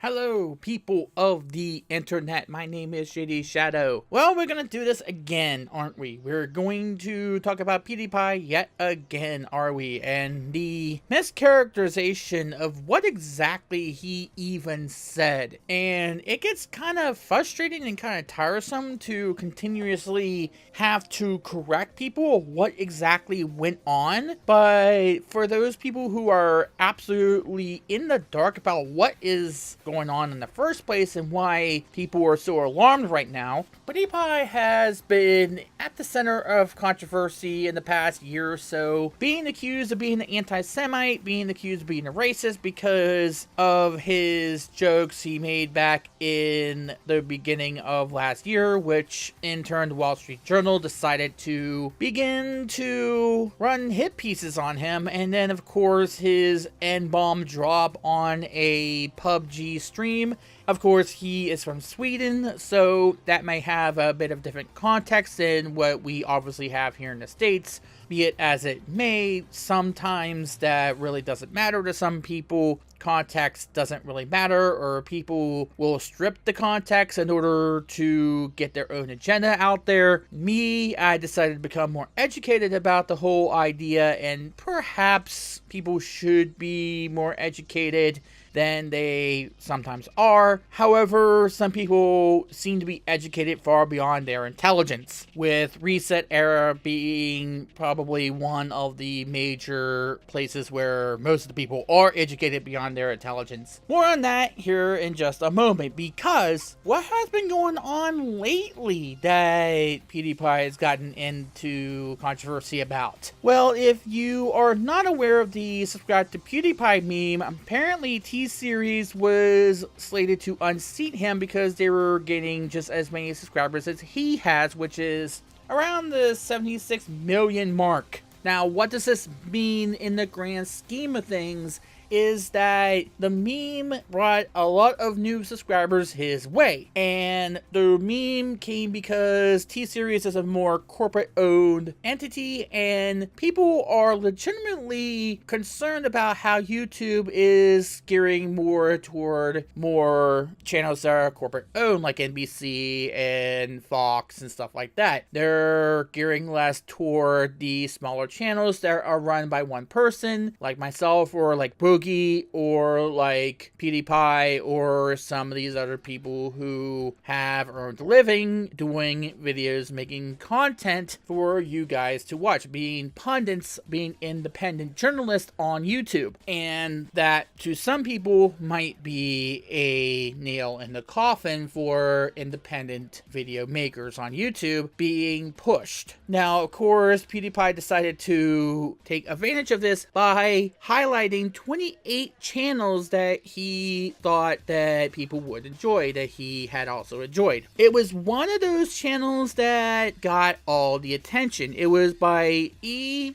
Hello, people of the internet. My name is JD Shadow. Well, we're gonna do this again, aren't we? We're going to talk about PewDiePie yet again, are we? And the mischaracterization of what exactly he even said. And it gets kind of frustrating and kind of tiresome to continuously have to correct people what exactly went on. But for those people who are absolutely in the dark about what is going on in the first place and why people are so alarmed right now, PewDiePie has been at the center of controversy in the past year or so, being accused of being an anti-Semite, being accused of being a racist because of his jokes he made back in the beginning of last year, which in turn the Wall Street Journal decided to begin to run hit pieces on him. And then of course his N-bomb drop on a PUBG stream. Of course, he is from Sweden, so that may have a bit of different context than what we obviously have here in the States. Be it as it may, sometimes that really doesn't matter to some people. Context doesn't really matter, or people will strip the context in order to get their own agenda out there. I decided to become more educated about the whole idea, and perhaps people should be more educated than they sometimes are. However, some people seem to be educated far beyond their intelligence, with Reset Era being probably one of the major places where most of the people are educated beyond their intelligence. More on that here in just a moment, because what has been going on lately that PewDiePie has gotten into controversy about? Well, if you are not aware of the subscribe to PewDiePie meme, apparently T-Series was slated to unseat him because they were getting just as many subscribers as he has, which is around the 76 million mark. Now, what does this mean in the grand scheme of things is that the meme brought a lot of new subscribers his way. And the meme came because T-Series is a more corporate-owned entity, and people are legitimately concerned about how YouTube is gearing more toward more channels that are corporate-owned, like NBC and Fox and stuff like that. They're gearing less toward the smaller channels that are run by one person, like myself, or like Boogie, or like PewDiePie, or some of these other people who have earned a living doing videos, making content for you guys to watch, being pundits, being independent journalists on YouTube. And that to some people might be a nail in the coffin for independent video makers on YouTube being pushed. Now, of course, PewDiePie decided to take advantage of this by highlighting 28 channels that he thought that people would enjoy, that he had also enjoyed. It was one of those channels that got all the attention. It was by E:(ER).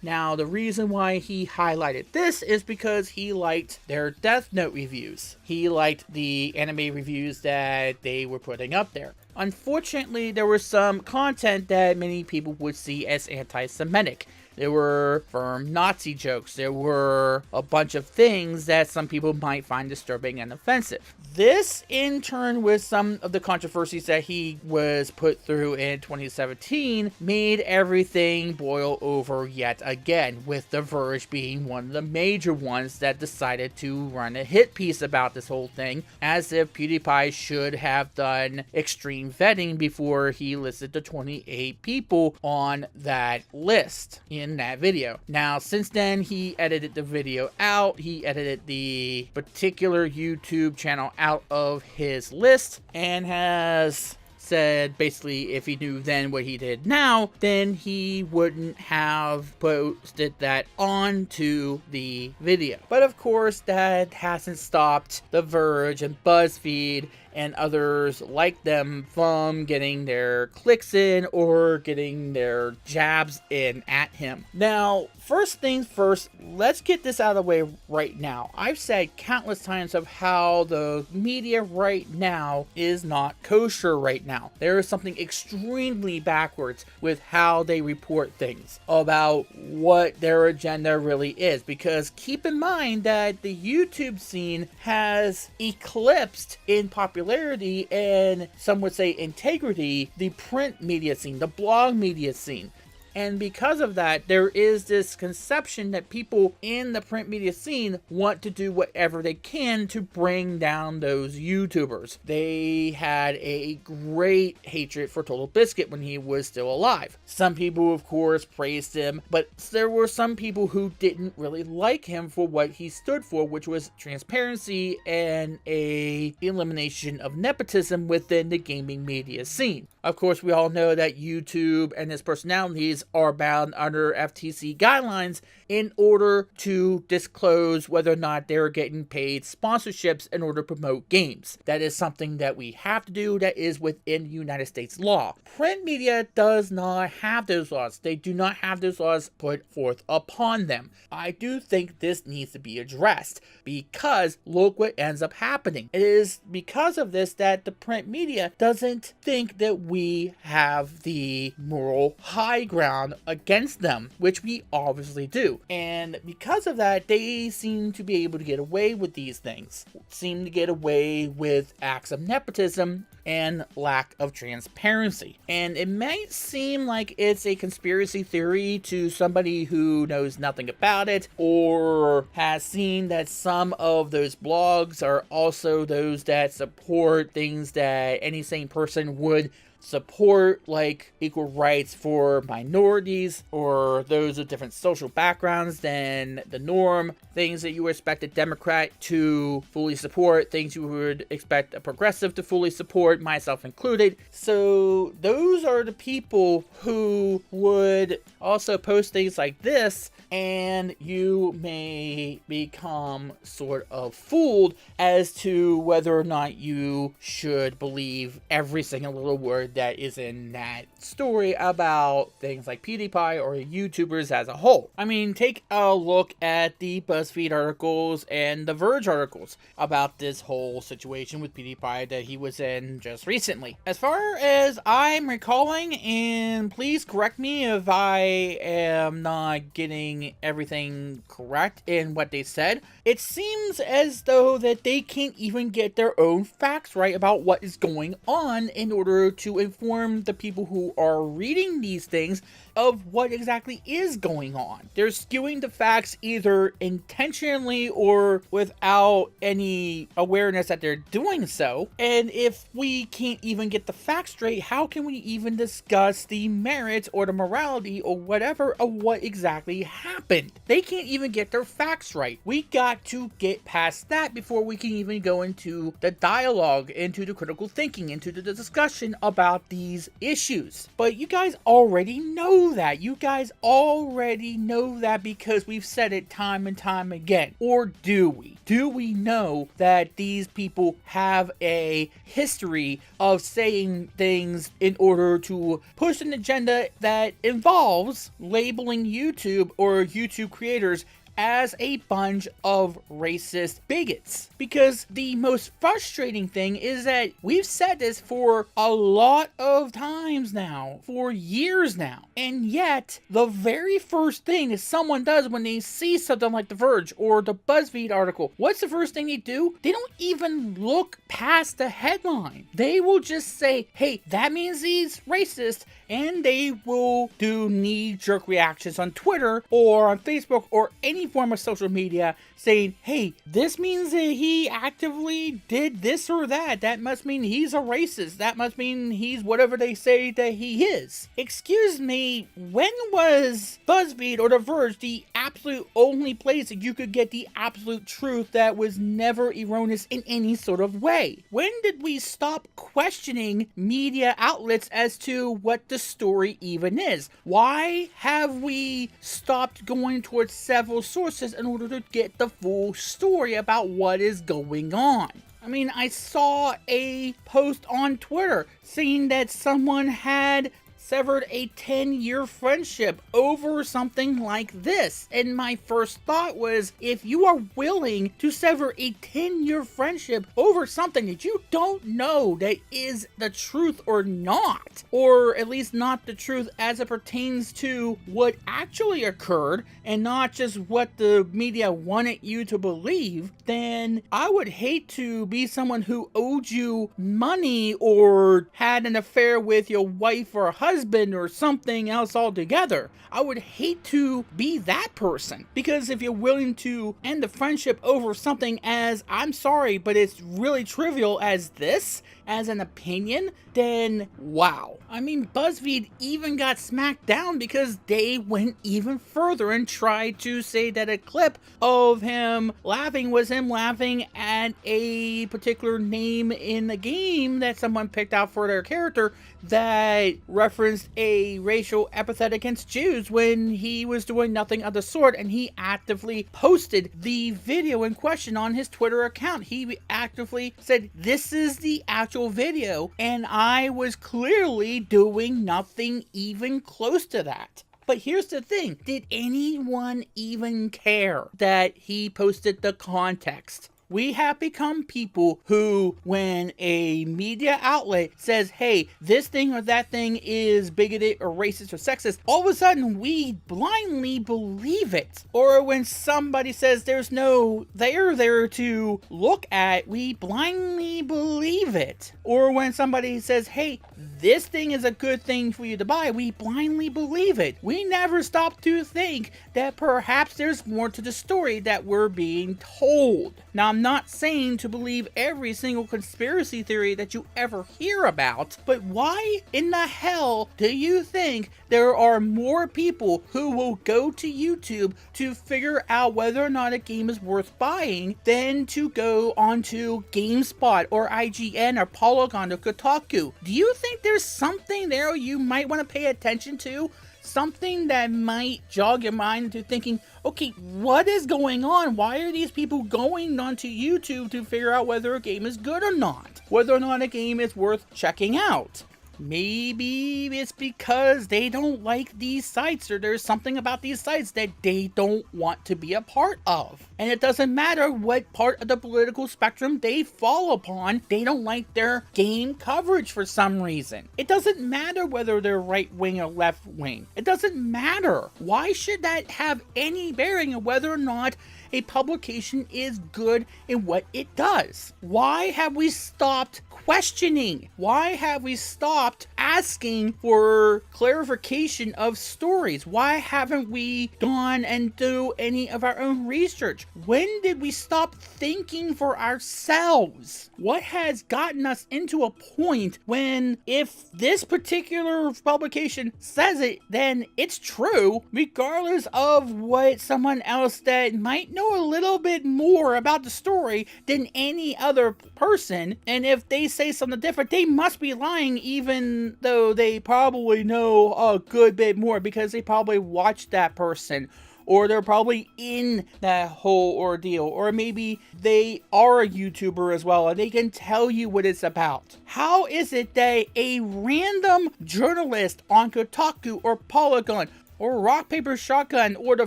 Now, the reason why he highlighted this is because he liked their Death Note reviews. He liked the anime reviews that they were putting up there. Unfortunately, there was some content that many people would see as anti-Semitic. There were firm Nazi jokes. There were a bunch of things that some people might find disturbing and offensive. This, in turn, with some of the controversies that he was put through in 2017, made everything boil over yet again, with The Verge being one of the major ones that decided to run a hit piece about this whole thing, as if PewDiePie should have done extreme vetting before he listed the 28 people on that list in that video. Now, since then, he edited the video out. He edited the particular YouTube channel out of his list and has said basically if he knew then what he did now, then he wouldn't have posted that onto the video. But of course, that hasn't stopped The Verge and BuzzFeed and others like them from getting their clicks in or getting their jabs in at him. Now, first things first, let's get this out of the way right now. I've said countless times of how the media right now is not kosher right now. There is something extremely backwards with how they report things about what their agenda really is, because keep in mind that the YouTube scene has eclipsed in popularity and some would say integrity the print media scene, the blog media scene. And because of that, there is this conception that people in the print media scene want to do whatever they can to bring down those YouTubers. They had a great hatred for Total Biscuit when he was still alive. Some people, of course, praised him, but there were some people who didn't really like him for what he stood for, which was transparency and a elimination of nepotism within the gaming media scene. Of course, we all know that YouTube and its personalities are bound under FTC guidelines in order to disclose whether or not they're getting paid sponsorships in order to promote games. That is something that we have to do, that is within United States law. Print media does not have those laws. They do not have those laws put forth upon them. I do think this needs to be addressed because look what ends up happening. It is because of this that the print media doesn't think that we have the moral high ground against them, which we obviously do. And because of that, they seem to be able to get away with these things, seem to get away with acts of nepotism and lack of transparency. And it might seem like it's a conspiracy theory to somebody who knows nothing about it or has seen that some of those blogs are also those that support things that any sane person would support, like equal rights for minorities or those with different social backgrounds than the norm, things that you would expect a Democrat to fully support, things you would expect a progressive to fully support, myself included. So those are the people who would also post things like this, and you may become sort of fooled as to whether or not you should believe every single little word that is in that story about things like PewDiePie or YouTubers as a whole. I mean, take a look at the BuzzFeed articles and the Verge articles about this whole situation with PewDiePie that he was in just recently. As far as I'm recalling, and please correct me if I am not getting everything correct in what they said, it seems as though that they can't even get their own facts right about what is going on in order to inform the people who are reading these things of what exactly is going on. They're skewing the facts either intentionally or without any awareness that they're doing so. And if we can't even get the facts straight, how can we even discuss the merits or the morality or whatever of what exactly happened? They can't even get their facts right. We got to get past that before we can even go into the dialogue, into the critical thinking, into the discussion about these issues. But you guys already know that. You guys already know that because we've said it time and time again. Or do we? Do we know that these people have a history of saying things in order to push an agenda that involves labeling YouTube or YouTube creators as a bunch of racist bigots? Because the most frustrating thing is that we've said this for a lot of times now, for years now, and yet the very first thing that someone does when they see something like The Verge or the BuzzFeed article, what's the first thing they do? They don't even look past the headline. They will just say, hey, that means he's racist, and they will do knee-jerk reactions on Twitter or on Facebook or any form of social media saying, hey, this means that he actively did this or that. That must mean he's a racist. That must mean he's whatever they say that he is. Excuse me, when was BuzzFeed or The Verge the absolute only place that you could get the absolute truth that was never erroneous in any sort of way? When did we stop questioning media outlets as to what the story even is? Why have we stopped going towards several sources in order to get the full story about what is going on? I mean, I saw a post on Twitter saying that someone had severed a 10-year friendship over something like this. And my first thought was, if you are willing to sever a 10-year friendship over something that you don't know that is the truth or not, or at least not the truth as it pertains to what actually occurred and not just what the media wanted you to believe, then I would hate to be someone who owed you money or had an affair with your wife or husband or something else altogether. I would hate to be that person, because if you're willing to end the friendship over something as, I'm sorry, but it's really trivial as this, as an opinion, then wow. I mean, BuzzFeed even got smacked down because they went even further and tried to say that a clip of him laughing was him laughing at a particular name in the game that someone picked out for their character that referenced a racial epithet against Jews when he was doing nothing of the sort, and he actively posted the video in question on his Twitter account. He actively said, "This is the actual video," and I was clearly doing nothing even close to that. But here's the thing, did anyone even care that he posted the context? We have become people who, when a media outlet says, hey, this thing or that thing is bigoted or racist or sexist, all of a sudden we blindly believe it. Or when somebody says there's no there to look at, we blindly believe it. Or when somebody says, hey, this thing is a good thing for you to buy, we blindly believe it. We never stop to think that perhaps there's more to the story that we're being told. Now, I'm not saying to believe every single conspiracy theory that you ever hear about, but why in the hell do you think there are more people who will go to YouTube to figure out whether or not a game is worth buying than to go onto GameSpot or IGN or Polygon or Kotaku? Do you think there's something there you might want to pay attention to? Something that might jog your mind into thinking, okay, what is going on? Why are these people going onto YouTube to figure out whether a game is good or not? Whether or not a game is worth checking out? Maybe it's because they don't like these sites, or there's something about these sites that they don't want to be a part of. And it doesn't matter what part of the political spectrum they fall upon, they don't like their game coverage for some reason. It doesn't matter whether they're right wing or left wing. It doesn't matter. Why should that have any bearing on whether or not a publication is good in what it does? Why have we stopped questioning? Why have we stopped asking for clarification of stories? Why haven't we gone and do any of our own research? When did we stop thinking for ourselves? What has gotten us into a point when if this particular publication says it, then it's true, regardless of what someone else that might know a little bit more about the story than any other person, and if they say something different, they must be lying, even though they probably know a good bit more because they probably watched that person, or they're probably in that whole ordeal, or maybe they are a YouTuber as well and they can tell you what it's about. How is it that a random journalist on Kotaku or Polygon or Rock Paper Shotgun or The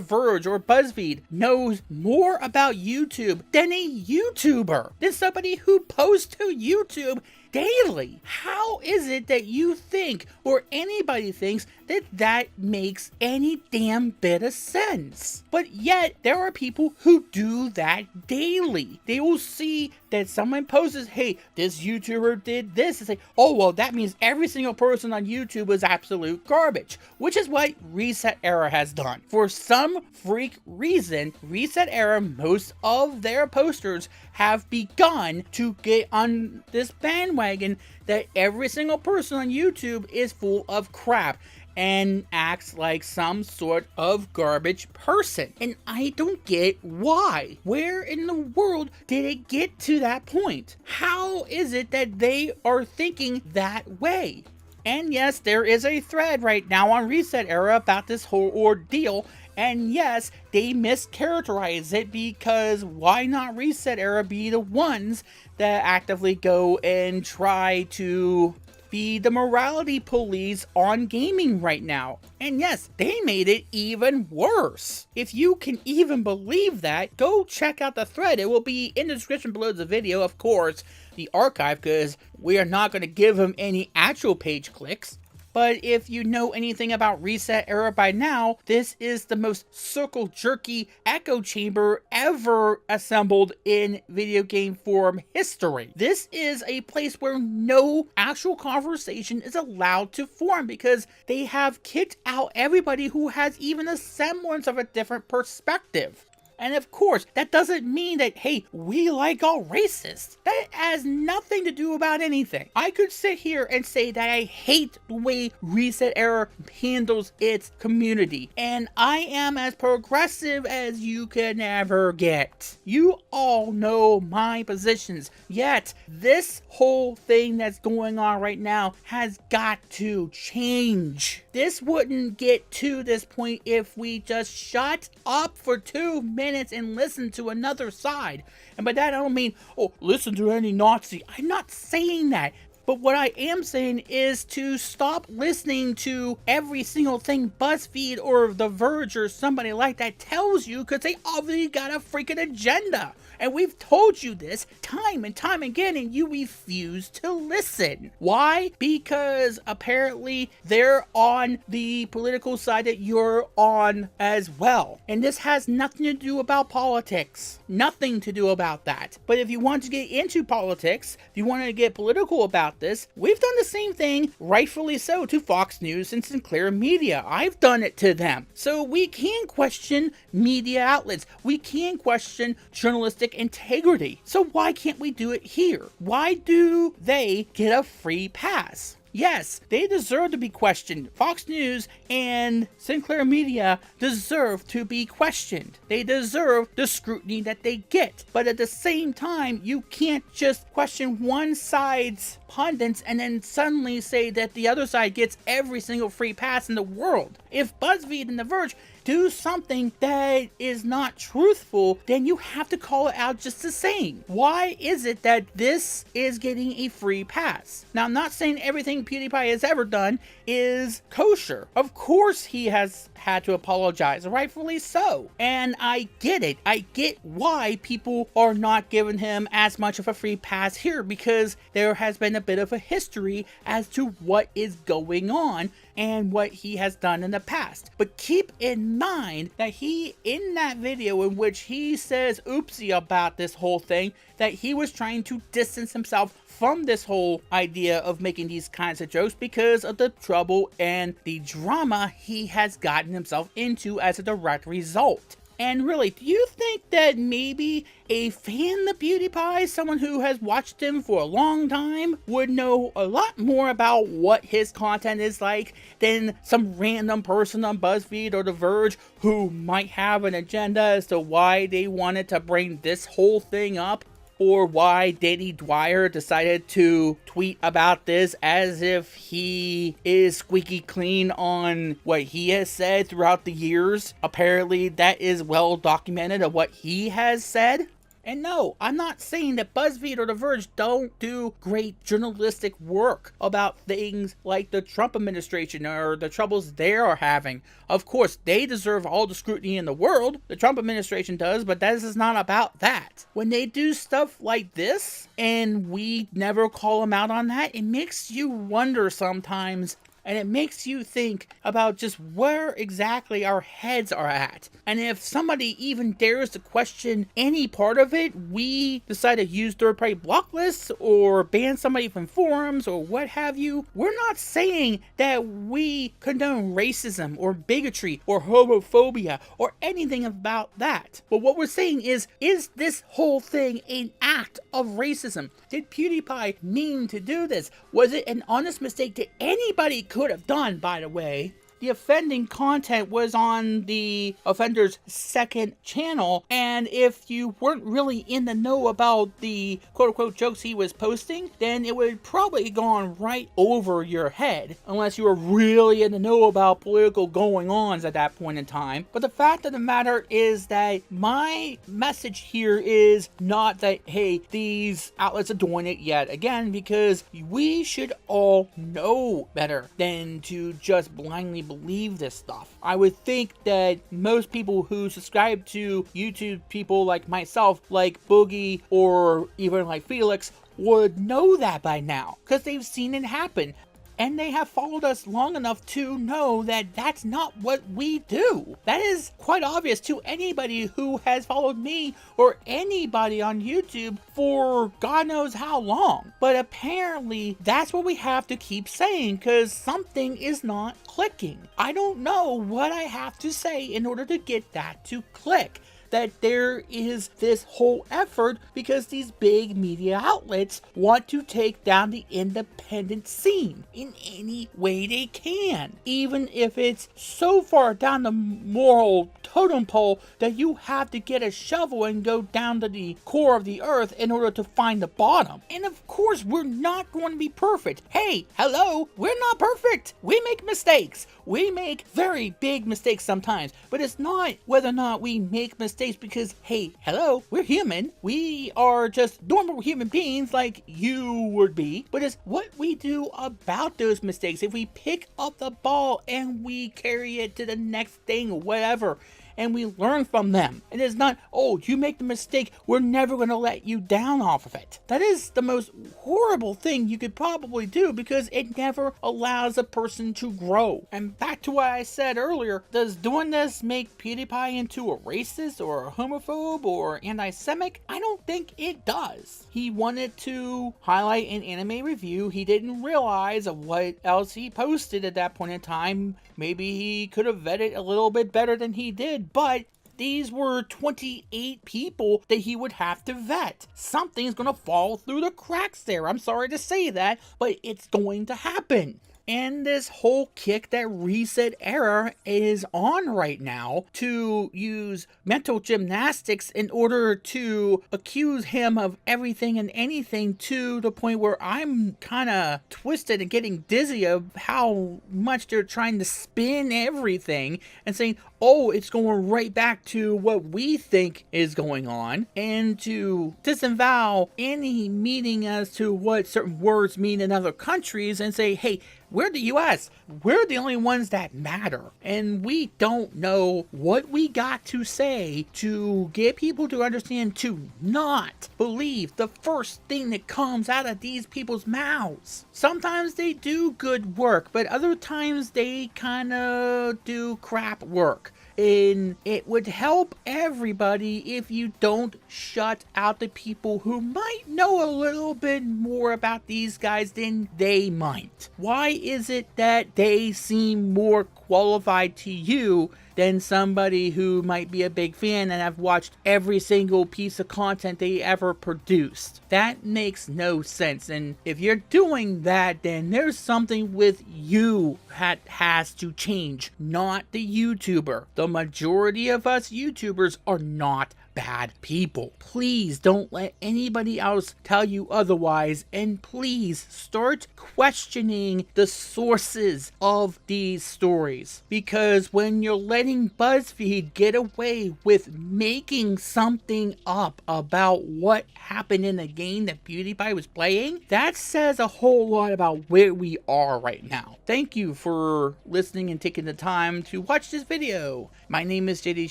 Verge or BuzzFeed knows more about YouTube than a YouTuber, than somebody who posts to YouTube daily? How is it that you think, or anybody thinks, that that makes any damn bit of sense? But yet, there are people who do that daily. They will see that someone posts, hey, this YouTuber did this, and say, oh, well, that means every single person on YouTube is absolute garbage, which is what Reset Era has done. For some freak reason, Reset Era, most of their posters have begun to get on this bandwagon that every single person on YouTube is full of crap and acts like some sort of garbage person. And I don't get why. Where in the world did it get to that point? How is it that they are thinking that way? And yes, there is a thread right now on Reset Era about this whole ordeal. And yes, they mischaracterize it because why not Reset Era be the ones that actively go and try to be the morality police on gaming right now? And yes, they made it even worse. If you can even believe that, go check out the thread. It will be in the description below the video, of course, the archive, because we are not going to give them any actual page clicks. But if you know anything about Reset Era by now, this is the most circle-jerky echo chamber ever assembled in video game forum history. This is a place where no actual conversation is allowed to form because they have kicked out everybody who has even a semblance of a different perspective. And of course, that doesn't mean that, hey, we like all racists. That has nothing to do about anything. I could sit here and say that I hate the way Reset Era handles its community. And I am as progressive as you can ever get. You all know my positions. Yet, this whole thing that's going on right now has got to change. This wouldn't get to this point if we just shut up for 2 minutes and listen to another side. And by that I don't mean, oh, listen to any Nazi. I'm not saying that. But what I am saying is to stop listening to every single thing BuzzFeed or The Verge or somebody like that tells you, because they obviously got a freaking agenda. And we've told you this time and time again, and you refuse to listen. Why? Because apparently they're on the political side that you're on as well. And this has nothing to do about politics. Nothing to do about that. But if you want to get into politics, if you want to get political about this, we've done the same thing, rightfully so, to Fox News and Sinclair Media. I've done it to them. So we can question media outlets. We can question journalistic integrity. So why can't we do it here? Why do they get a free pass? Yes, they deserve to be questioned. Fox News and Sinclair Media deserve to be questioned. They deserve the scrutiny that they get. But at the same time, you can't just question one side's pundits and then suddenly say that the other side gets every single free pass in the world. If BuzzFeed and The Verge do something that is not truthful, then you have to call it out just the same. Why is it that this is getting a free pass? Now, I'm not saying everything PewDiePie has ever done is kosher. Of course he has had to apologize, rightfully so. And I get it. I get why people are not giving him as much of a free pass here, because there has been a bit of a history as to what is going on and what he has done in the past. But keep in mind that he, in that video in which he says oopsie about this whole thing, that he was trying to distance himself from this whole idea of making these kinds of jokes because of the trouble and the drama he has gotten himself into as a direct result. And really, do you think that maybe a fan of PewDiePie, someone who has watched him for a long time, would know a lot more about what his content is like than some random person on BuzzFeed or The Verge who might have an agenda as to why they wanted to bring this whole thing up? Or why Danny Dwyer decided to tweet about this as if he is squeaky clean on what he has said throughout the years. Apparently that is well documented of what he has said. And no, I'm not saying that BuzzFeed or The Verge don't do great journalistic work about things like the Trump administration or the troubles they are having. Of course, they deserve all the scrutiny in the world. The Trump administration does, but this is not about that. When they do stuff like this, and we never call them out on that, it makes you wonder sometimes. And it makes you think about just where exactly our heads are at. And if somebody even dares to question any part of it, we decide to use third-party block lists or ban somebody from forums or what have you. We're not saying that we condone racism or bigotry or homophobia or anything about that. But what we're saying is this whole thing an act of racism? Did PewDiePie mean to do this? Was it an honest mistake that anybody could have done, by the way? the offending content was on the offender's second channel, and if you weren't really in the know about the quote-unquote jokes he was posting, then it would probably gone right over your head, unless you were really in the know about political going-ons at that point in time. But the fact of the matter is that my message here is not that, hey, these outlets are doing it yet again, because we should all know better than to just blindly believe this stuff. I would think that most people who subscribe to YouTube people like myself, like Boogie, or even like Felix, would know that by now, because they've seen it happen. And they have followed us long enough to know that that's not what we do. That is quite obvious to anybody who has followed me or anybody on YouTube for God knows how long. But apparently that's what we have to keep saying, because something is not clicking. I don't know what I have to say in order to get that to click. That there is this whole effort because these big media outlets want to take down the independent scene in any way they can, even if it's so far down the moral totem pole that you have to get a shovel and go down to the core of the earth in order to find the bottom. And of course, we're not going to be perfect. Hey, hello, we're not perfect. We make mistakes. We make very big mistakes sometimes, but it's not whether or not we make mistakes because, hey, hello, we're human. We are just normal human beings like you would be, but it's what we do about those mistakes. If we pick up the ball and we carry it to the next thing or whatever, and we learn from them. And it's not, oh, you make the mistake, we're never going to let you down off of it. That is the most horrible thing you could probably do, because it never allows a person to grow. And back to what I said earlier, does doing this make PewDiePie into a racist or a homophobe or anti-Semitic? I don't think it does. He wanted to highlight an anime review. He didn't realize of what else he posted at that point in time. Maybe he could have vetted a little bit better than he did, but these were 28 people that he would have to vet. Something's going to fall through the cracks there. I'm sorry to say that, but it's going to happen. And this whole kick that Reset Era is on right now to use mental gymnastics in order to accuse him of everything and anything, to the point where I'm kind of twisted and getting dizzy of how much they're trying to spin everything and saying, oh, it's going right back to what we think is going on, and to disavow any meaning as to what certain words mean in other countries and say, hey, we're the US. We're the only ones that matter. And we don't know what we got to say to get people to understand to not believe the first thing that comes out of these people's mouths. Sometimes they do good work, but other times they kind of do crap work. And it would help everybody if you don't shut out the people who might know a little bit more about these guys than they might. Why is it that they seem more qualified to you than somebody who might be a big fan and have watched every single piece of content they ever produced? That makes no sense. And if you're doing that, then there's something with you that has to change, not the YouTuber. The majority of us YouTubers are not bad people. Please don't let anybody else tell you otherwise, and please start questioning the sources of these stories, because when you're letting BuzzFeed get away with making something up about what happened in the game that PewDiePie was playing, that says a whole lot about where we are right now. Thank you for listening and taking the time to watch this video. My name is JD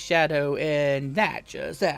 Shadow, and that just happened.